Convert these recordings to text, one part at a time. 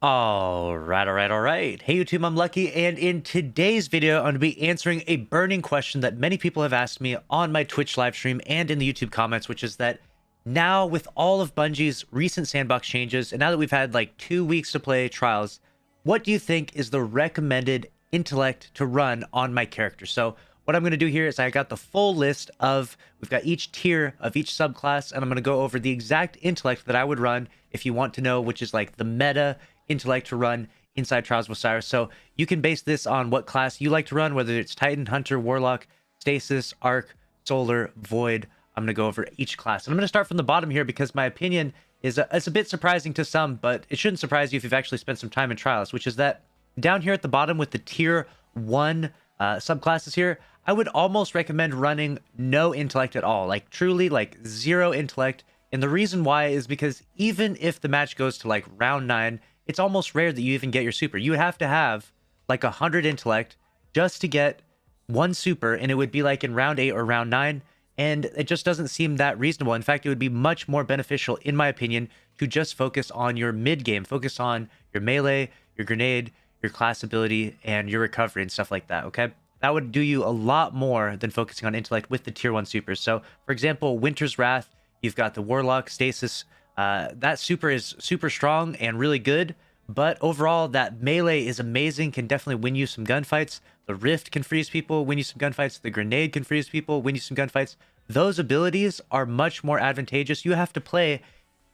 All right. Hey YouTube, I'm Lucky, and in today's video, I'm going to be answering a burning question that many people have asked me on my Twitch live stream and in the YouTube comments, which is that now with all of Bungie's recent sandbox changes, and now that we've had like 2 weeks to play trials, what do you think is the recommended intellect to run on my character? So what I'm going to do here is I got the full list of, we've got each tier of each subclass, and I'm going to go over the exact intellect that I would run if you want to know, which is like the meta intellect to run inside Trials of Osiris. So you can base this on what class you like to run, whether it's Titan, Hunter, Warlock, Stasis, Arc, Solar, Void. I'm going to go over each class. And I'm going to start from the bottom here because my opinion is it's a bit surprising to some, but it shouldn't surprise you if you've actually spent some time in Trials, which is that down here at the bottom with the tier 1 subclasses here, I would almost recommend running no intellect at all, like truly like 0 intellect. And the reason why is because even if the match goes to like round 9, it's almost rare that you even get your super. You would have to have like 100 intellect just to get one super, and it would be like in round 8 or round 9, and it just doesn't seem that reasonable. In fact, it would be much more beneficial, in my opinion, to just focus on your mid game, focus on your melee, your grenade, your class ability, and your recovery and stuff like that, okay? That would do you a lot more than focusing on intellect with the tier 1 supers. So, for example, Winter's Wrath, you've got the Warlock, Stasis. That super is super strong and really good, but overall that melee is amazing, can definitely win you some gunfights. The Rift can freeze people, win you some gunfights. The Grenade can freeze people, win you some gunfights. Those abilities are much more advantageous. You have to play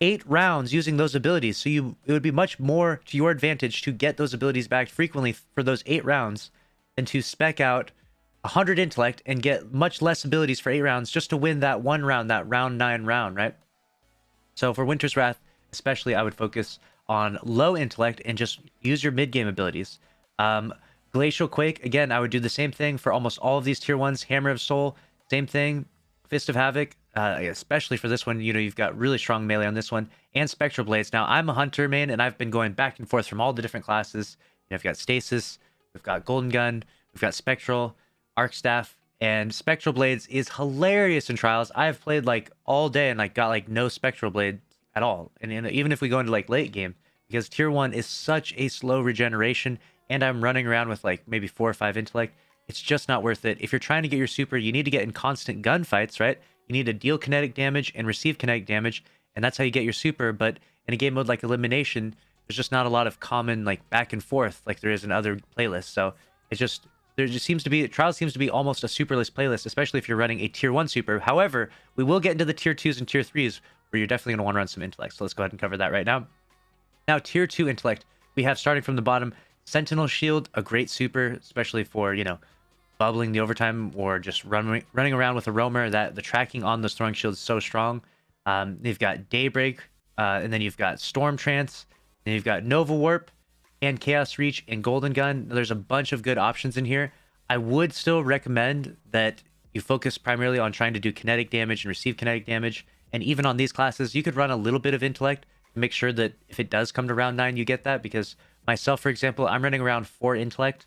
8 rounds using those abilities, so it would be much more to your advantage to get those abilities back frequently for those 8 rounds than to spec out 100 intellect and get much less abilities for 8 rounds just to win that one round, that round 9 round, right? So for Winter's Wrath, especially, I would focus on low intellect and just use your mid-game abilities. Glacial Quake, again, I would do the same thing for almost all of these tier 1s. Hammer of Soul, same thing. Fist of Havoc, especially for this one, you've got really strong melee on this one. And Spectral Blades. Now, I'm a Hunter main, and I've been going back and forth from all the different classes. I've got Stasis, we've got Golden Gun, we've got Spectral, Arc Staff, and Spectral Blades is hilarious in Trials. I have played like all day and like got like no Spectral Blades at all. And even if we go into like late game, because tier 1 is such a slow regeneration, and I'm running around with like maybe 4 or 5 intellect, it's just not worth it. If you're trying to get your super, you need to get in constant gunfights, right? You need to deal kinetic damage and receive kinetic damage, and that's how you get your super. But in a game mode like Elimination, there's just not a lot of common like back and forth like there is in other playlists. So it's just, there just seems to be, Trials seems to be almost a superless playlist, especially if you're running a tier 1 super. However, we will get into the tier 2s and tier 3s where you're definitely going to want to run some intellect. So let's go ahead and cover that right now. Now, tier 2 intellect, we have, starting from the bottom, Sentinel Shield, a great super, especially for, bubbling the overtime or just running around with a roamer. That the tracking on those throwing shields is so strong. You've got Daybreak, and then you've got Storm Trance, and you've got Nova Warp, and Chaos Reach, and Golden Gun. There's a bunch of good options in here. I would still recommend that you focus primarily on trying to do kinetic damage and receive kinetic damage. And even on these classes, you could run a little bit of intellect to make sure that if it does come to round 9, you get that. Because myself, for example, I'm running around 4 intellect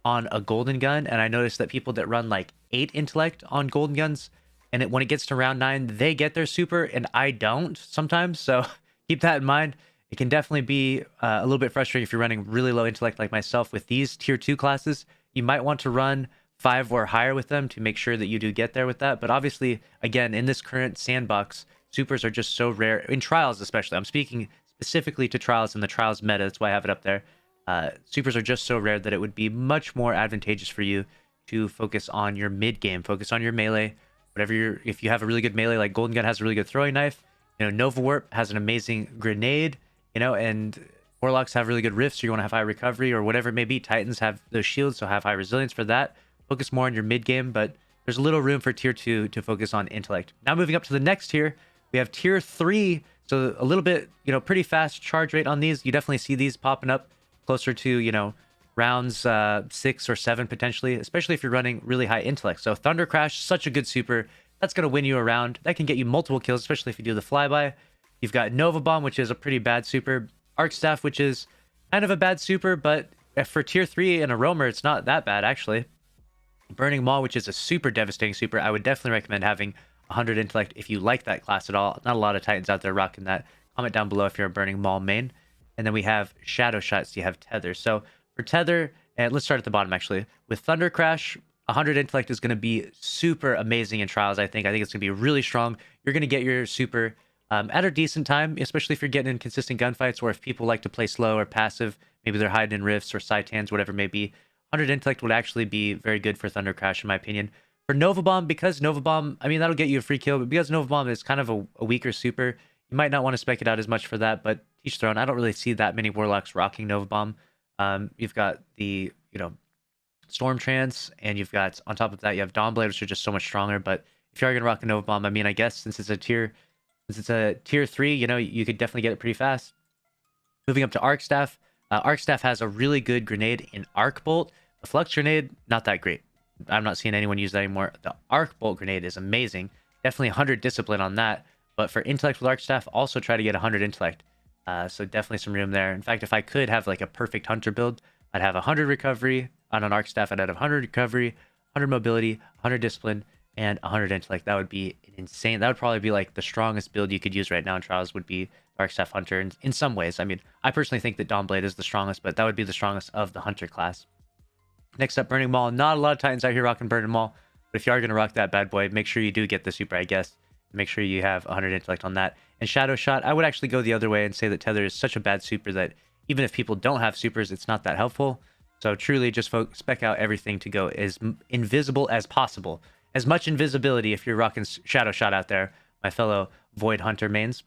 on a Golden Gun, and I noticed that people that run like 8 intellect on Golden Guns, and when it gets to round 9, they get their super, and I don't sometimes. So keep that in mind. It can definitely be a little bit frustrating if you're running really low intellect like myself with these tier 2 classes. You might want to run 5 or higher with them to make sure that you do get there with that. But obviously, again, in this current sandbox, supers are just so rare. In Trials especially. I'm speaking specifically to Trials and the Trials meta. That's why I have it up there. Supers are just so rare that it would be much more advantageous for you to focus on your mid game, focus on your melee. If you have a really good melee, like Golden Gun has a really good throwing knife, Nova Warp has an amazing grenade, and Warlocks have really good rifts, so you want to have high recovery or whatever it may be. Titans have those shields, so have high resilience for that. Focus more on your mid game, but there's a little room for tier 2 to focus on intellect. Now moving up to the next tier, we have tier 3. So a little bit, pretty fast charge rate on these. You definitely see these popping up closer to, rounds 6 or 7 potentially, especially if you're running really high intellect. So Thunder Crash, such a good super. That's going to win you around. That can get you multiple kills, especially if you do the flyby. You've got Nova Bomb, which is a pretty bad super. Arc Staff, which is kind of a bad super, but for tier 3 and a roamer, it's not that bad, actually. Burning Maw, which is a super devastating super. I would definitely recommend having 100 intellect if you like that class at all. Not a lot of Titans out there rocking that. Comment down below if you're a Burning Maw main. And then we have Shadow Shot, so you have Tether. So for Tether, and let's start at the bottom actually. With Thunder Crash, 100 Intellect is going to be super amazing in Trials, I think. I think it's going to be really strong. You're going to get your super at a decent time, especially if you're getting in consistent gunfights, or if people like to play slow or passive. Maybe they're hiding in rifts or side tans, whatever it may be. 100 Intellect would actually be very good for Thunder Crash, in my opinion. For Nova Bomb, because Nova Bomb, I mean, that'll get you a free kill, but because Nova Bomb is kind of a weaker super, you might not want to spec it out as much for that, but each throne, I don't really see that many Warlocks rocking Nova Bomb. You've got the, Storm Trance, and you've got, on top of that, you have Dawnblade, which are just so much stronger, but if you are going to rock a Nova Bomb, I mean, I guess since it's a tier 3, you could definitely get it pretty fast. Moving up to Arc Staff. Arc Staff has a really good grenade in Arc Bolt. The Flux Grenade, not that great. I'm not seeing anyone use that anymore. The Arc Bolt Grenade is amazing. Definitely 100 Discipline on that. But for Intellect with Arc Staff, also try to get 100 Intellect. So definitely some room there. In fact, if I could have like a perfect Hunter build, I'd have 100 Recovery on an Arc Staff. I'd have 100 Recovery, 100 Mobility, 100 Discipline, and 100 Intellect. That would be insane. That would probably be like the strongest build you could use right now in Trials would be Arc Staff Hunter. And in some ways, I mean, I personally think that Dawnblade is the strongest, but that would be the strongest of the Hunter class. Next up, Burning Maul. Not a lot of Titans out here rocking Burning Maul, but if you are going to rock that bad boy, make sure you do get the super, I guess. Make sure you have 100 Intellect on that. And Shadow Shot, I would actually go the other way and say that Tether is such a bad super that even if people don't have supers, it's not that helpful. So truly just spec out everything to go as invisible as possible. As much invisibility if you're rocking Shadow Shot out there, my fellow Void Hunter mains.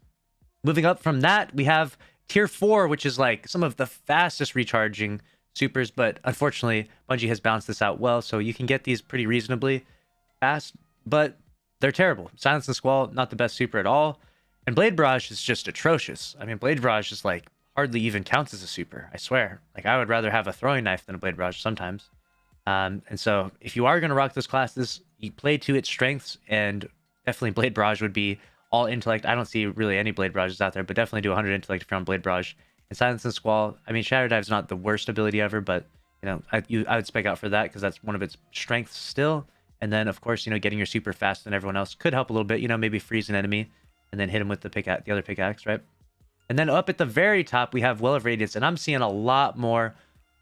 Moving up from that, we have Tier 4, which is like some of the fastest recharging supers, but unfortunately, Bungie has balanced this out well, so you can get these pretty reasonably fast, but they're terrible. Silence and Squall, not the best super at all. And Blade Barrage is just atrocious. I mean, Blade Barrage is like hardly even counts as a super, I swear. Like, I would rather have a throwing knife than a Blade Barrage sometimes. And so if you are going to rock those classes, you play to its strengths, and definitely Blade Barrage would be all Intellect. I don't see really any Blade Barrages out there, but definitely do 100 Intellect if you're on Blade Barrage. And Silence and Squall, I mean, Shatter Dive's not the worst ability ever, but, I would spec out for that because that's one of its strengths still. And then, of course, getting your super faster than everyone else could help a little bit. Maybe freeze an enemy and then hit him with the other pickaxe, right? And then up at the very top, we have Well of Radiance. And I'm seeing a lot more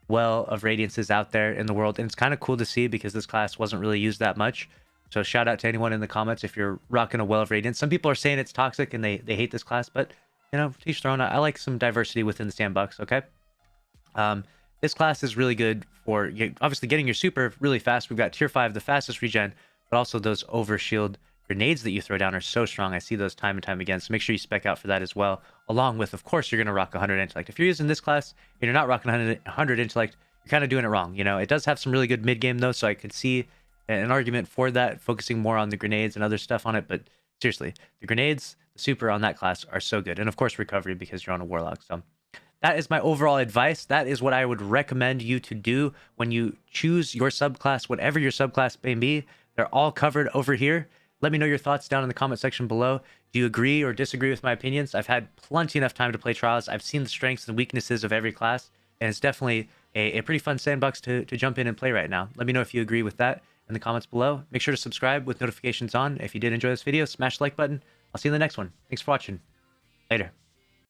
Well of Radiances out there in the world. And it's kind of cool to see because this class wasn't really used that much. So shout out to anyone in the comments if you're rocking a Well of Radiance. Some people are saying it's toxic and they hate this class. But, to each their own. I like some diversity within the sandbox, okay? This class is really good for obviously getting your super really fast. We've got tier 5, the fastest regen, but also those overshield grenades that you throw down are so strong. I see those time and time again. So make sure you spec out for that as well. Along with, of course, you're going to rock 100 Intellect. If you're using this class and you're not rocking 100 Intellect, you're kind of doing it wrong. It does have some really good mid game though, so I could see an argument for that, focusing more on the grenades and other stuff on it. But seriously, the grenades, the super on that class are so good. And of course, recovery because you're on a Warlock. So that is my overall advice. That is what I would recommend you to do when you choose your subclass, whatever your subclass may be. They're all covered over here. Let me know your thoughts down in the comment section below. Do you agree or disagree with my opinions? I've had plenty enough time to play Trials. I've seen the strengths and weaknesses of every class, and it's definitely a pretty fun sandbox to jump in and play right now. Let me know if you agree with that in the comments below. Make sure to subscribe with notifications on. If you did enjoy this video, smash the like button. I'll see you in the next one. Thanks for watching. Later.